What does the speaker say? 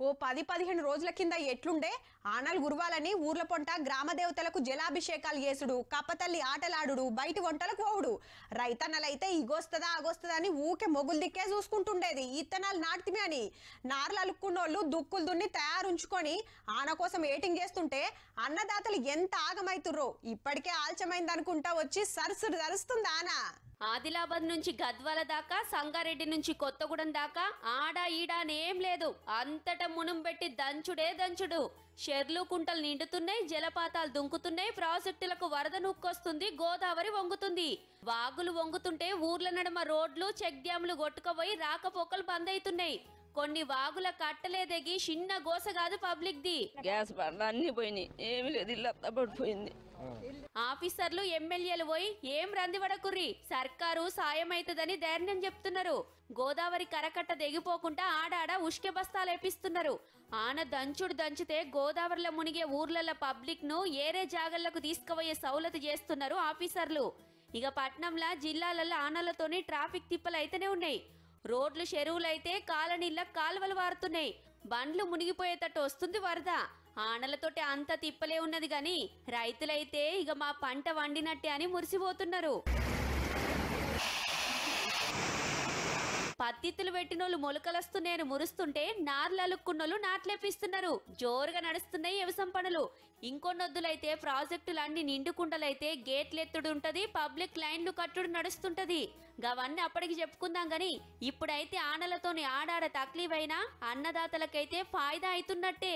ఓ 10-15 రోజుల కింద ఎట్లుండే ఆనలు గురవాలని ఊర్ల పొంట గ్రామ దేవతలకు జలాభిషేకాలు చేసుడు, కప్పతల్లి ఆటలాడుడు, బయటి వంటలకు పోవుడు. రైతన్నలైతే ఇగొస్తదా అగొస్తదా అని ఊకే మొగులు దిక్కే చూసుకుంటుండేది. ఇత్తనాలు నాటితిమి అని నార్లు అలుక్కున్నోళ్ళు దుక్కులు దున్ని తయారుంచుకొని ఆన కోసం ఏటింగ్ చేస్తుంటే అన్నదాతలు ఎంత ఆగమైతుర్రో. ఇప్పటికే ఆల్చమైందనుకుంటా వచ్చి సరుసుడు తరుస్తుంది ఆన. ఆదిలాబాద్ నుంచి గద్వాల దాకా, సంగారెడ్డి నుంచి కొత్తగూడెం దాకా ఆడా ఈడానేం లేదు, అంతటా మునం పెట్టి దంచుడే దంచుడు. షెర్లు కుంటలు నిండుతున్నాయి, జలపాతాలు దుంకుతున్నాయి, ప్రాజెక్టులకు వరద నూక్కొస్తుంది, గోదావరి వంగుతుంది. వాగులు వంగుతుంటే ఊర్ల నడుమ రోడ్లు, చెక్ డ్యాంలు కొట్టుకుపోయి రాకపోకలు బంద్ అవుతున్నాయి. కొన్ని వాగుల కట్టలే దిగి చిన్న గోస కాదు పబ్లిక్ ది. గ్యాస్ బండ్లు అన్ని పోయినాయి, ఏమి లేదు, ఇల్లు పడిపోయింది. ఆఫీసర్లు ఎమ్మెల్యేలు పోయి ఏం రందివడకుర్రి, సర్కారు సాయం అవుతుందని ధైర్యం చెప్తున్నారు. గోదావరి కరకట్ట దిగిపోకుండా ఆడాడ ఉష్కె బస్తాలు వేపిస్తున్నారు. ఆన దంచుడు దంచితే గోదావరిలో మునిగే ఊర్లలో పబ్లిక్ ను ఏరే జాగళ్లకు తీసుకుపోయే సౌలత చేస్తున్నారు ఆఫీసర్లు. ఇక పట్నంలా జిల్లాలలో ఆనలతోని ట్రాఫిక్ తిప్పలు అయితేనే ఉన్నాయి. రోడ్లు చెరువులైతే కాలనీళ్ళ కాలువలు వారుతున్నాయి. బండ్లు మునిగిపోయేటట్టు వస్తుంది వరద. ఆనలతోటి అంత తిప్పలే ఉన్నది గాని రైతులైతే ఇక మా పంట వండినట్టే అని మురిసిపోతున్నారు. పత్తిత్తులు పెట్టినోళ్ళు మొలకలస్తూ నేను మురుస్తుంటే నార్లు అలుక్కున్నోళ్ళు నాట్లేపిస్తున్నారు. జోరుగా నడుస్తున్నాయి వ్యవసాయం పనులు. ఇంకొన్నొద్దులైతే ప్రాజెక్టులన్నీ నిండుకుండలైతే గేట్లెత్తుడు ఉంటది, పబ్లిక్ లైన్లు కట్టుడు నడుస్తుంటది. గవన్నీ అప్పటికి చెప్పుకుందాం గాని ఇప్పుడైతే ఆనలతోని ఆడాడ తక్లీఫ్ అయినా అన్నదాతలకైతే ఫాయిదా అవుతున్నట్టే.